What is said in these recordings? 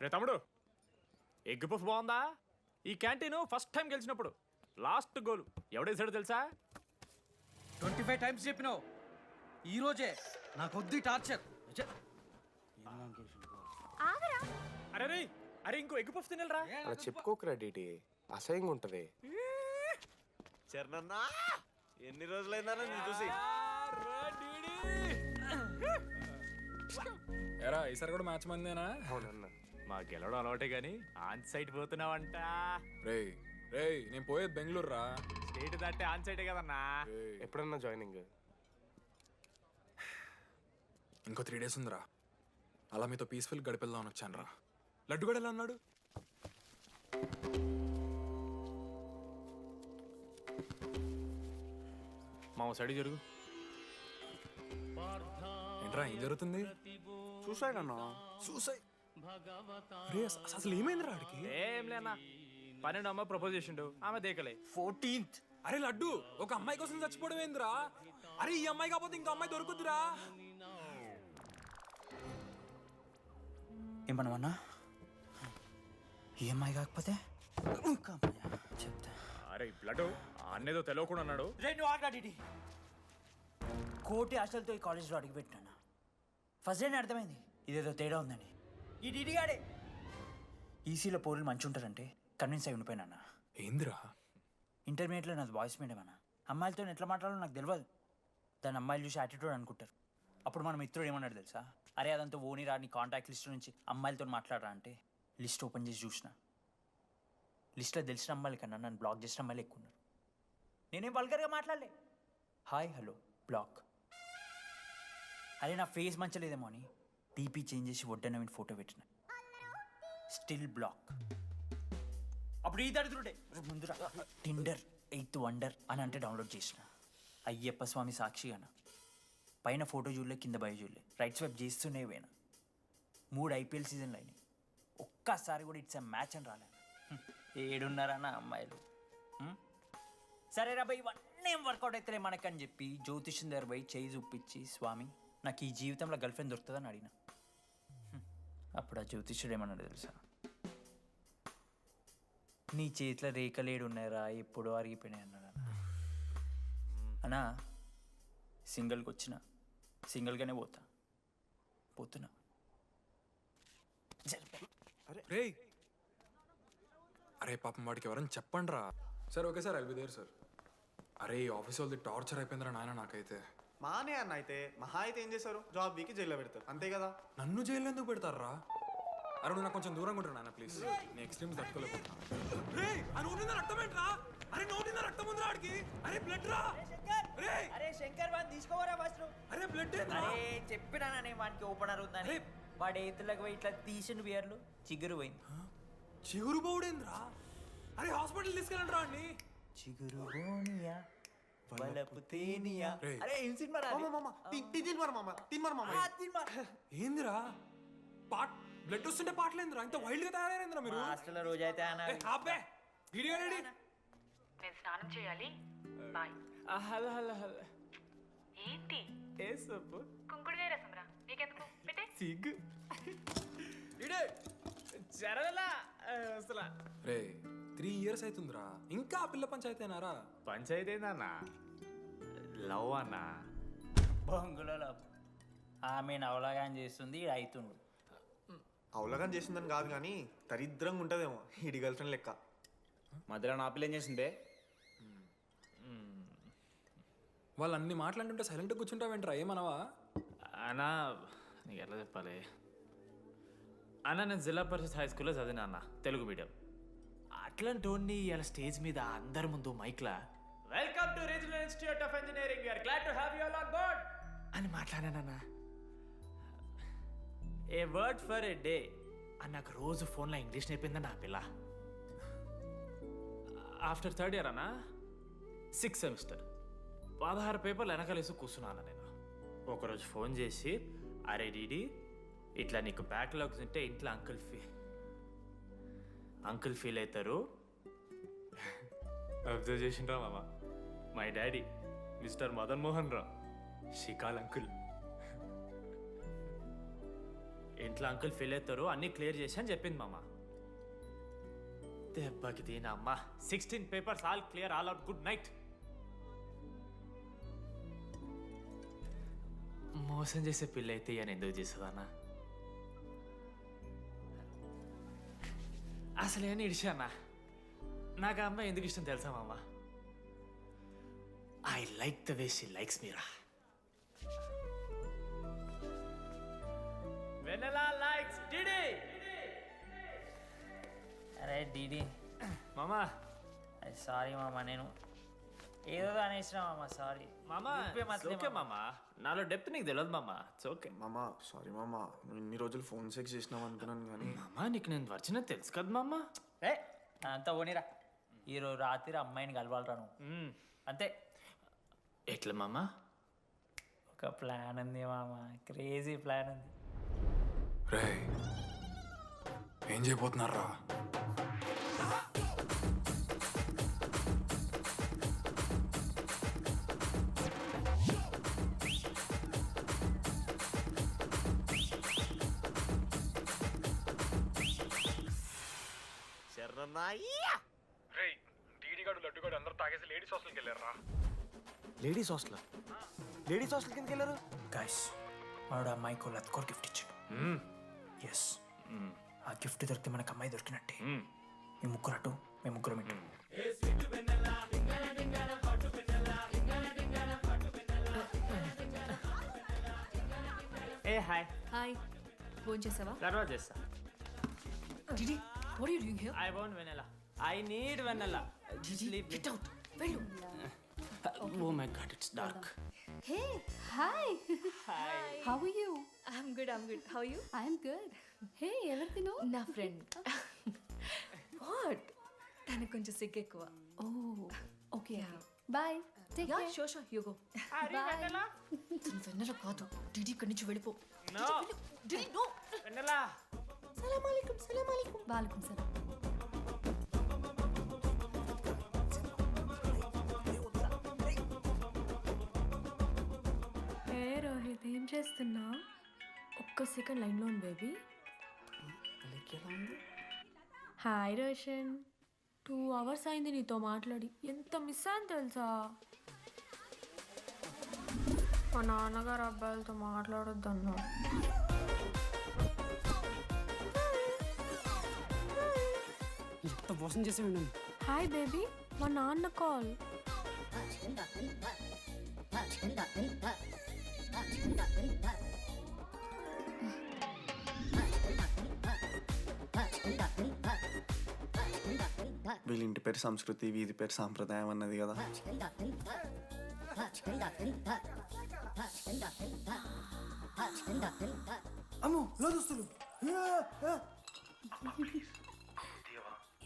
రే తమ్ముడు, egg puff బాగుందా? ఈ క్యాంటీన్ ఫస్ట్ టైం గెలిచినప్పుడు లాస్ట్ గోల్ ఎవడేసాడో తెలుసా? 25 టైమ్స్ చెప్పినావు. ఈ రోజే నాకు వద్దు టార్చర్. అరే రే, అరే ఇంకో ఎగ్ పఫ్ తినరా. అలా చెప్పుకోకరా డీటీ, అసహ్యంగా ఉంటది. చరణన్నా ఎన్ని రోజులైందా నేను చూసి. ఎరా ఈసారి కూడా మ్యాచ్ మందేనా? అవునన్నా. మా గెలవడం అలవాటే గానీ ఆన్ సైట్ పోతున్నావంట. రేయ్ రేయ్, నేను పోయేది బెంగళూరు రా. స్టేట్ దాటే ఆన్ సైటే కదన్నా. ఎప్పుడన్నా జాయినింగ్? ఇంకో 3 days ఉందిరా. అలా మీతో పీస్ఫుల్ గడిపెళ్దామని వచ్చాను రా. లడ్డు కూడా ఎలా ఉన్నాడు? మా సైడ్ జరుగు. ఏంట్రా ఏం జరుగుతుంది? చూసాడన్నా. సూసైడ్? అసలు ఏమైందిరా ఆడికి? ఏం లేనా, 12 అమ్మాయి ప్రపోజ్ చేసిండు, ఆమె దేకలే. 14th. అరే లడ్డు, ఒక అమ్మాయి కోసం చచ్చిపోవడం ఏందిరా? అరే ఈ అమ్మాయి కాకపోతే ఇంకో అమ్మాయి దొరుకుద్దిరా. ఏమన్నా ఈఎంఐ కాకపోతే ఇంకా అమ్మాయా? చెప్తా. అరే బ్లడ్ అన్నేదో తెలియకుండా అన్నాడు. రెండు ఆగాడి కోటి ఆశలతో ఈ కాలేజ్లో అడుగుపెట్టినా. ఫస్ట్ డే అర్థమైంది ఇదేదో తేడా ఉందని. ఈ డిడిగాడే ఈసీలో పౌరులు మంచి ఉంటారంటే కన్విన్స్ అయి ఉండిపోయినా. ఏందిరా? ఇంటర్మీడియట్లో నాది బాయ్స్ మీడియం అన్న. అమ్మాయిలతో ఎట్లా మాట్లాడాలో నాకు తెలియదు. దాని అమ్మాయిలు చూసి యాటిట్యూడ్ అనుకుంటారు. అప్పుడు మన మిత్రుడు ఏమన్నాడు తెలుసా? అరే అదంతా ఓని రా, నీ కాంటాక్ట్ లిస్ట్ నుంచి అమ్మాయిలతో మాట్లాడరా అంటే లిస్ట్ ఓపెన్ చేసి చూసిన. లిస్ట్లో తెలిసిన అమ్మాయిల కన్నా నన్ను బ్లాక్ చేసిన అమ్మాయిలు ఎక్కువ ఉన్నారు. నేనేం వల్గర్గా మాట్లాడలే. Hi hello block. అరే నా ఫేస్ మంచలేదేమో అని డీపీ చేంజ్ చేసి వడ్డనవిని ఫోటో పెట్టిన. Still block. అప్పుడు ఈ దరిద్రుడే ముందురా టిండర్ 8th వండర్ అని అంటే డౌన్లోడ్ చేసిన. అయ్యప్ప స్వామి సాక్షి అన్న. పైన ఫోటో చూడలే, కింద బయ చూడలే, రైట్ స్వైప్ చేస్తూనే పోయినా. 3 IPL సీజన్లు అయినాయి, ఒక్కసారి కూడా ఇట్స్ మ్యాచ్ అని రాలేదు. 7 అమ్మాయిలు. సరే రా భయ్, ఇవన్నీ ఏం వర్కౌట్ అవుతాయి మనకని చెప్పి జ్యోతిష్యం దగ్గర పోయి చేయి చూపించి, స్వామి నాకు ఈ జీవితంలో గర్ల్ ఫ్రెండ్ దొరుకుతుందని అడిగిన. అప్పుడు ఆ జ్యోతిష్యుడు ఏమన్నాడు తెలుసా? నీ చేతిలో రేఖలేడు ఉన్నాయరా, ఎప్పుడో అరిగిపోయినాయి అన్నాడు. అన్నా సింగిల్కి వచ్చిన సింగిల్గానే పోతున్నా. రేయ్ అరే పాపం వాడికి ఎవరైనా చెప్పండి రా. Sir okay sir, I'll be there sir. అరే ఈ ఆఫీస్ వాళ్ళది టార్చర్ అయిపోయిందిరా నాయన నాకైతే. మానే అన్న అయితే మహా అయితే ఏం చేశారు, జాబ్ వీకి జైల్లో పెడతారు అంతే కదా. నన్ను జైలు ఎందుకు పెడతారా? అరే నువ్వు నాకు కొంచెం దూరంగా ఉంటాను నాన్న ప్లీజ్. నేను ఎక్స్ట్రీమ్స్ తట్టుకోలేకపోతున్నా. అరే నోటిందా రక్తం ఉందిరా ఆడికి. అరే బ్లడ్ రా. అరే శంకర్ వాడిని తీసుకోవరా ఫస్ట్. అరే బ్లడ్. అరే చెప్పినా నేను వానికి ఓపెనర్ ఉందని. వాడి ఎత్తులకు పోయి ఇట్లా తీసిన బియర్లు చిగురు పోయింది. చిగురు బౌడేంద్రా? అరే హాస్పిటల్ తీసుకెళ్ళండి రా అండి. చిగురు బోనియా వలపు తేనియా. అరే ఏం సినిమా రా? ఏందిరా బ్లడ్ వస్తుంటే పాటలేందిరా? ఇంత వైల్డ్ గా తయారైందిరా మీరు. హాస్టల్లో రోజైతే నేను స్నానం చేయాలి. బాయ్. Hello hello hello. ఏంటి ఏ సొప్పు కుంకుడుగాయ రసం రా, నీకెందుకు పెట్టే. సిగ్గు జరగలా అసలు. రే 3 years అవుతుందిరా, ఇంకా ఆ పిల్ల పంచాయతీ అయినారా? పంచాయతీ ఏందన్నా? లవ్ అన్నా. బొంగులో ఆమె నవలాగాని చేస్తుంది, అవుతుండు. అవలగాని చేసిందని కాదు కానీ దరిద్రంగా ఉంటుందేమో ఈడి గర్ల్ ఫ్రెండ్ లెక్క. మధ్యలో నా పిల్ల ఏం చేసిందే? వాళ్ళు అన్ని మాట్లాడుతుంటే సైలెంట్గా కూర్చుంటావేంట్రా? ఏమనవా? అన్నా నీకు ఎట్లా చెప్పాలి అన్న, నేను జిల్లా పరిషత్ హై స్కూల్లో చదివినా అన్న, తెలుగు మీడియం. అట్లాంటి వాడిని ఇలా స్టేజ్ మీద అందరి ముందు మైక్లా welcome to regional institute of engineering, we are glad to have you all on board అని మాట్లాడానన్న. A word for a day అని నాకు రోజు ఫోన్లో ఇంగ్లీష్ నేర్పిందని నా పిల్ల. ఆఫ్టర్ 3rd year అన్న, 6th semester 16 పేపర్లు వెనకాలేసి కూర్చున్నాను నేను. ఒకరోజు ఫోన్ చేసి, అరే డీడీ ఇట్లా నీకు బ్యాక్లాగ్స్ ఉంటే ఇంట్లో అంకుల్ ఫీల్ అవుతారు. అబ్జర్వ్ చేసిండ్రా మామ, my daddy mister Madan Mohan Rao, షికాల్ అంకుల్. ఇంట్లో అంకుల్ ఫీల్ అవుతారు అన్నీ క్లియర్ చేసి అని చెప్పింది మామ. దెబ్బకి దీనమ్మ 16 papers all clear all out good night. మోసం చేసే పిల్ల అయితే ఇవన్నీ ఎందుకు చేస్తుందన్నా? అసలు ఏమని ఇడిచానా? నాకు ఆ అమ్మాయి ఎందుకు ఇష్టం తెలుసా మామ? I like the way she likes మీరా. Vennela likes DD. అరే డీడీ మామా సారీ మామ, నేను ఏదో అనేసిన మామ, సారీ మామా ఓకే మామా, నాలో డెప్త్ నీకు తెలియదు మామా. ఇట్స్ ఓకే మామా సారీ మామా, నువ్వు ఇన్ని రోజులు ఫోన్ సెక్స్ చేసినావు అనుకున్నాను కానీ మామా. నీకు నేను వచ్చిన తెలుసు కదా మామా. ఏ అంతా పోనీరా, ఈరోజు రాత్రి అమ్మాయిని కలవాలరా నువ్వు, అంతే. ఎట్లా మామా? ఒక ప్లాన్ ఉంది మామ, క్రేజీ ప్లాన్ ఉంది. రే ఏం చేయబోతున్నారా? లేడీస్ హాస్టల్ కిందకి వెళ్ళారు. గైస్ వాడు అమ్మాయికి లత్కోర్ గిఫ్ట్ ఇచ్చాడు. ఎస్, ఆ గిఫ్ట్ దొరికితే మనకు అమ్మాయి దొరికినట్టే. మీ ముగ్గురు అటు, మేము ముగ్గురు ఇటు. ఏ హాయ్. హాయ్, ఫోన్ చేసావా? తర్వాత చేస్తా. Didi, what are you doing here? I want Vennela. I need Vennela. Just leave me. Get out, వెళ్ళు. Oh my god it's dark. Hey, hi. Hi. How are you? I'm good, I'm good. How you? I'm good. Hey, ఎవరిదినో? నా friend. What? తనకు కొంచెం సిగ్గు ఎక్కువ. Oh, okay. Bye. Take ya, care. Sure sure, you go. Bye. తను వెన్నెల కాదు, డిడి ఇక్కడి నుంచి వెళ్ళిపో. No Didi no. వెనెలా. సలాం అలైకుం, సలాం అలైకుం. Walaikum salam. ఏ రోహిత్, ఏం చేస్తున్నా? ఒక్క సెకండ్ లైన్లో ఉంది బేబీ. హాయ్ రోషన్, 2 hours అయింది నీతో మాట్లాడి. ఎంత మిస్ అని తెలుసా? మా నాన్నగారు అబ్బాయిలతో మాట్లాడొద్దన్నా. ఎంత మోసం చేసి ఉండండి. హాయ్ బేబీ, మా నాన్న కాల్. వీళ్ళ ఇంటి పేరు సంస్కృతి, వీధి పేరు సాంప్రదాయం అన్నది కదా. అమ్మో లోదుస్తులు.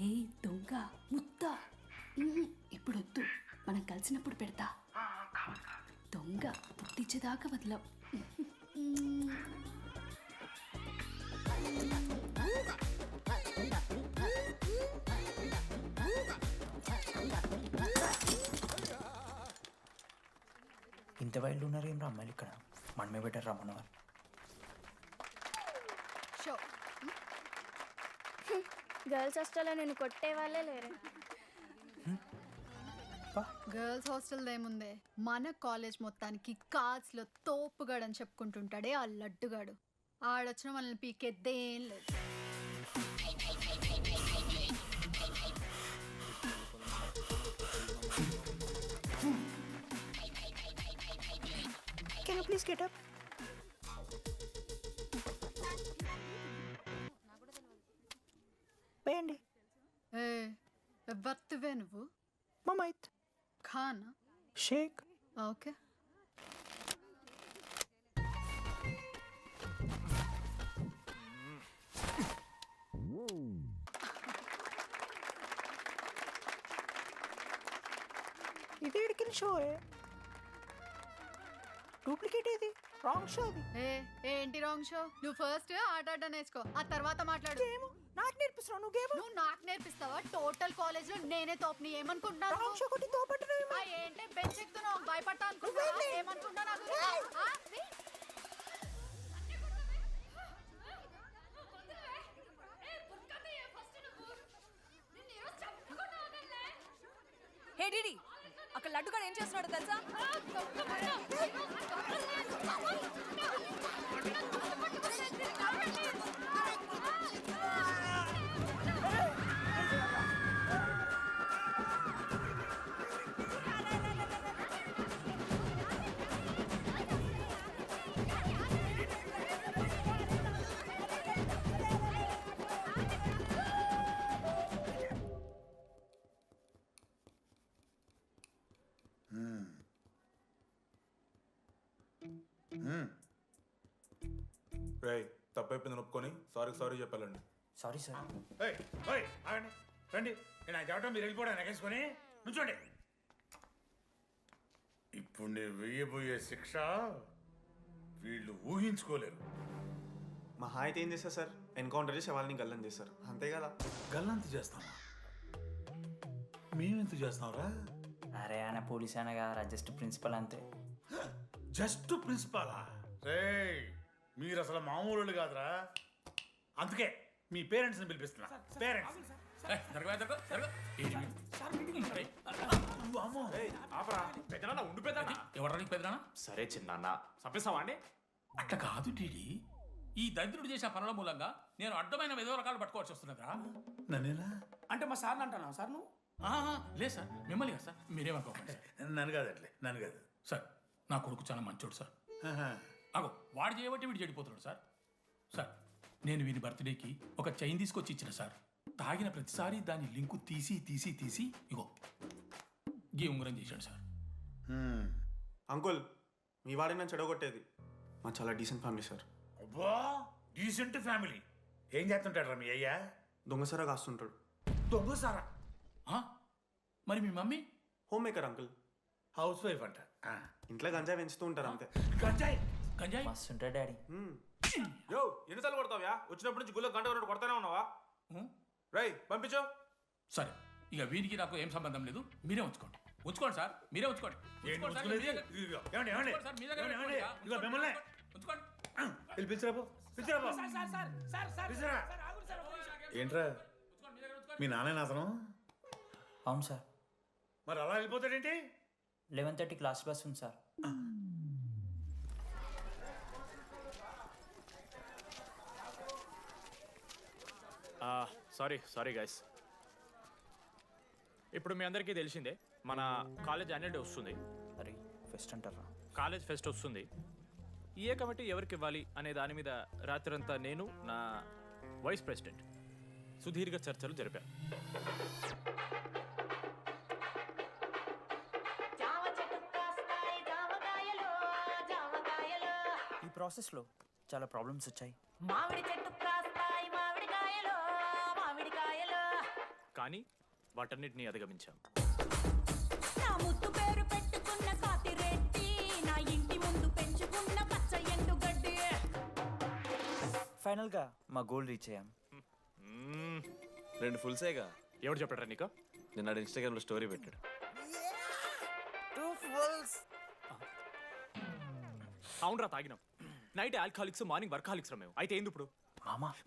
ఏ దొంగ ముద్ద, ఇప్పుడొద్దు, మనం కలిసినప్పుడు పెడతా. దొంగ పుట్టించేదాకా వదలం. ఇంత వైల్డ్ ఉన్నారు ఏం రా అమ్మాయిలు ఇక్కడ? మనమే బెటర్ రా మన వాళ్ళు. గర్ల్స్ హాస్టల్లో నేను కొట్టే వాళ్ళే లేరు. గర్ల్స్ హాస్టల్ ఏముందే, మన కాలేజ్ మొత్తానికి కార్డ్స్లో తోపుగాడు అని చెప్పుకుంటుంటాడే ఆ లడ్డుగాడు. ఆడొచ్చిన మనల్ని పీకెద్దేం లేదు. Can you please get up? వేయండి. ఏ ఎవత్తువే నువ్వు? మమైత్ ఖానా? షేక్. ఓకే. ఇది ఎడికిన షో, డూప్లికేట్ ఇది, రాంగ్ షో అది. ఏంటి రాంగ్ షో? నువ్వు ఫస్ట్ ఆట ఆట నేర్చుకో, ఆ తర్వాత మాట్లాడు. నాకు నేర్పిస్తున్నావు నువ్వు గేమ్? నువ్వు నాకు నేర్పిస్తావా? టోటల్ కాలేజ్ లో నేనే తోపుని ఏమనుకుంటున్నాను? రాంగ్ షో కొట్టి తోపట్టను. ఏంటి బెంచ్ ఎక్కుతున్నావు? భయపడతా అనుకుంటున్నావా? ఏమనుకుంటా నాకు? డిడి అక్కడ లడ్డుగాడు ఏం చేస్తున్నాడో తెలుసా? రేయ్ తప్పైపోయింది ఒప్పుకొని సారీ చెప్పాలండి. Sorry sir. ఆగండి రండి. నేను చెప్పడం మీరు వెళ్ళిపోవడానికి ఎగేసుకొని నుంచోండి. ఇప్పుడు నేను వెయ్యబోయే శిక్ష వీళ్ళు ఊహించుకోలేరు. మహా అయితే ఏం చేస్తారు సార్? ఎన్కౌంటర్ చేసి వాళ్ళని గల్లం చేస్తారు, అంతే కదా? గల్లంత చేస్తామా? మేమెంత చేస్తాంరా? అరే ఆయన పోలీస్ అయినా కదా, జస్ట్ ప్రిన్సిపల్ అంతే. జస్ట్ ప్రిన్సిపాలా? రే మీరు అసలు మామూలు కాదురా. అందుకే మీ పేరెంట్స్ని పిలిపిస్తున్నా. పేరెంట్స్ సరే చిన్న చంపేస్తావా అండి? అట్లా కాదు టీడీ. ఈ దరిద్రుడు చేసిన పనుల మూలంగా నేను అడ్డమైన విధవ రకాలు పట్టుకోవాల్సి వస్తున్నదా? నన్నేనా అంటే మా సార్ని అంటున్నావు సార్ నువ్వు? లేదు సార్, మిమ్మల్ని కదా సార్. మీరేమనుకోకండి సార్. నన్ను కాదండి, నన్ను కాదు సార్. నా కొడుకు చాలా మంచోడు సార్. అగో వాడు చేయబట్టి వీడు చెడిపోతున్నాడు సార్. సార్ నేను వీని బర్త్డేకి ఒక చైన్ తీసుకొచ్చి ఇచ్చిన సార్. తాగిన ప్రతిసారి దాని లింకు తీసి తీసి తీసి ఇగో గీ ఉంగరం చేశాడు సార్. అంకుల్ మీ వాడే నన్ను చెడగొట్టేది. మా చాలా డీసెంట్ ఫ్యామిలీ సార్. అబ్బా డీసెంట్ ఫ్యామిలీ. ఏం చేస్తుంటాడు రా మీ అయ్యా? దొంగసరా కాస్తుంటాడు. దొంగసారా? మరి మీ mummy? Homemaker uncle. Housewife అంట. ఇంట్లో గంజాయి పెంచుతూ ఉంటారు అంతే. గంజాయి గంజాయి మస్తు ఉంటాడు డాడీ. యో ఎన్నిసార్లు కొడతావ్యా? వచ్చినప్పటి నుంచి గుళ్ళో గంట కొట్టు కొడతానే ఉన్నావా? రేయ్ పంపించు. సరే ఇక వీరికి నాకు ఏం సంబంధం లేదు. మీరే ఉంచుకోండి. ఉంచుకోండి సార్, మీరే ఉంచుకోండి. ఏంట్రా మీ నాన్న అతను? అవును సార్. మరి అలా వెళ్ళిపోతాడేంటి? 11:30 క్లాస్ బస్ ఉంది సార్. Sorry guys. ఇప్పుడు మీ అందరికీ తెలిసిందే మన కాలేజ్ యాన్యువల్ డే వస్తుంది. అరే ఫెస్ట్ అంటారా? కాలేజ్ ఫెస్ట్ వస్తుంది. ఏ కమిటీ ఎవరికి ఇవ్వాలి అనే దాని మీద రాత్రంతా నేను నా వైస్ ప్రెసిడెంట్ సుదీర్ఘ చర్చలు జరిపాను. ఈ ప్రాసెస్లో చాలా ప్రాబ్లమ్స్ వచ్చాయి. కానీ వాటన్నిటిని అధిగమించాం. ఫైనల్గా మా గోల్ రీచ్ అయ్యాం. 2 ఫుల్సేగా. ఎవరు చెప్పారా నీకు? నిన్న ఇన్స్టాగ్రామ్లో స్టోరీ పెట్టాడు. 2 ఫుల్స్. అవునరా తాగినాం. నైట్ ఆల్కహాలిక్స్, మార్నింగ్ వర్కాలిక్స్ రా మేము. అయితే ఏంది ఇప్పుడు?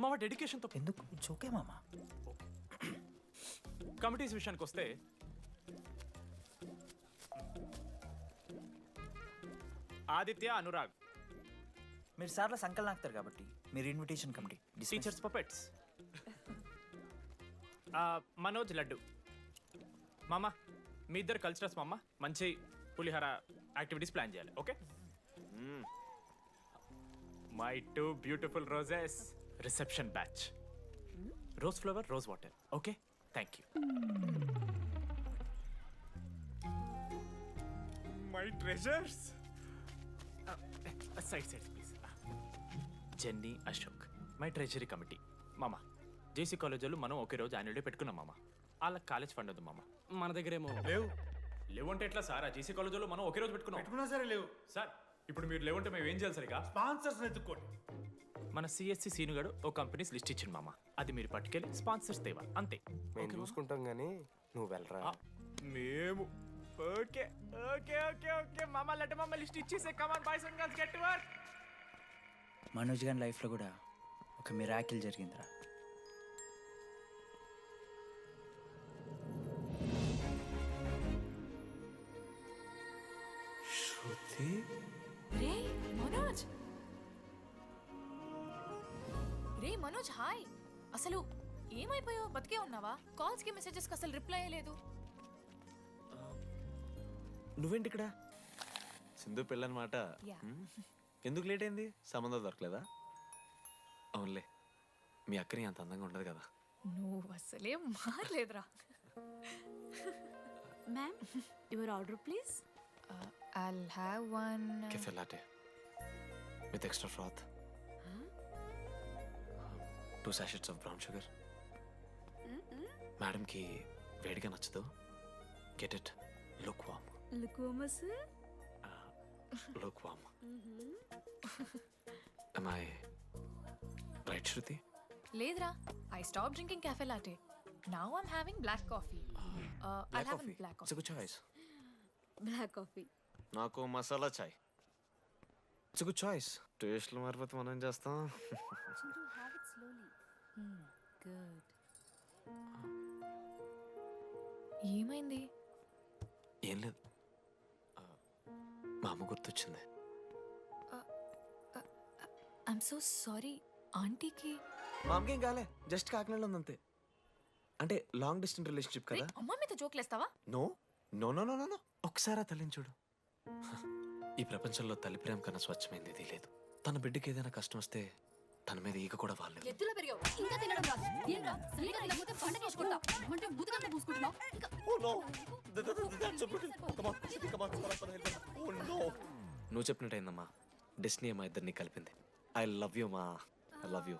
మా డెడికేషన్తో ఎందుకు? ఇట్స్ ఓకే మామా. కమిటీస్ విషయానికి వస్తే ఆదిత్య, అనురాగ్ మీరు సార్ల సంకల్ నాకుతారు కాబట్టి మీరు invitation committee. Teachers puppets. Manoj, laddu. మామ మీ ఇద్దరు కల్చరల్స్ మామ. మంచి పులిహార యాక్టివిటీస్ ప్లాన్ చేయాలి. Okay? My 2 beautiful roses. Reception batch. Rose flower, rose water. Okay, thank you. My treasures. Side please. Jenny, Ashok my treasury committee. మామ జేసీ కాలేజ్ వాళ్ళు మనం ఒకే రోజు యాన్యువల్ డే పెట్టుకున్నాం మామ. వాళ్ళకి కాలేజ్ ఫండ్ ఉంది మామ. మన దగ్గర ఏమో లేవంటే ఎట్లా సార్? ఆ జేసీ కాలేజ్ వాళ్ళు మనం ఒకే రోజు పెట్టుకున్నా సరే లేవు సార్. ఇప్పుడు మీరు లేవంటే మేము ఏం చేయాలి సరిగా? స్పాన్సర్స్ ఎత్తుక్కోండి. మన సిఎస్సి సీనుగాడు ఓ కంపెనీస్ లిస్ట్ ఇచ్చింది మామ. అది మీరు పట్టుకెళ్ళి స్పాన్సర్స్ తేవా అంతే. మేము చూసుకుంటాం కానీ నువ్వు వెళ్ళరా. మేము ఓకే ఓకే ఓకే ఓకే మామ. లెట్ మామ లిస్ట్ ఇచ్చేసే. Come on boys and girls, get to work. Manoj గారి లైఫ్లో కూడా ఒక మిరాకిల్ జరిగిందిరా. రే మనోజ్ హాయ్. అసలు ఏమైపోయావు? బతికే ఉన్నావా? కాల్స్ కి మెసేజెస్ కి అసలు రిప్లై లేదు. నువ్వేంటి ఇక్కడ? సింధు పెళ్ళనమాట. ఎందుకు లేట్ అయింది? సంబంధం దొరకలేదా? అవునులే, మీ అక్కని అంత అందంగా ఉండదు కదా. నువ్వు అసలే మారలేదురా. Ma'am your order please. I'll have one. Cafe latte with extra froth. 2 sachets of brown sugar. Madam కి వేడిగా నచ్చదు. Get it lukewarm. లుకోమస్. Lukewarm. Am I right, Shruti? లేదురా, I stopped drinking cafe latte. Now I'm having black coffee. I'll have a black It's coffee. a good choice. Black coffee. నాకు మసాలా చాయ్. It's good choice. టేస్ట్లు మారిపోతే మనం ఏం చేస్తాం? Chintu have it slowly. Good. ఏమైంది? ఏం లేదు, మా అమ్మ గుర్తొచ్చింది. I'm so sorry. ఆంటీకి మా అమ్మకేం కాలే, జస్ట్ కాకినాడలో ఉందంతే. అంటే లాంగ్ డిస్టెన్స్ రిలేషన్షిప్ కదా. అమ్మ మీద జోకులేస్తావా? No no no no no ఒకసారి ఆ తల్లిని చూడు. ఈ ప్రపంచంలో తల్లి ప్రేమ కన్నా స్వచ్ఛమైంది ఇది లేదు. తన బిడ్డకి ఏదైనా కష్టం వస్తే తన మీద ఈగ కూడా వాళ్ళలేదు. ఎత్తులో పెరిగావు ఇంకా తినడం రాదు. ఏంట్రా సరిగా తినకపోతే పంట చేసుకుంటా అంటే బుద్ధగా పూసుకుంటున్నావు. నువ్వు చెప్పినట్టయిందమ్మా, డెస్టినీ మా ఇద్దరిని కలిపింది. ఐ లవ్ యూ మా, ఐ లవ్ యూ.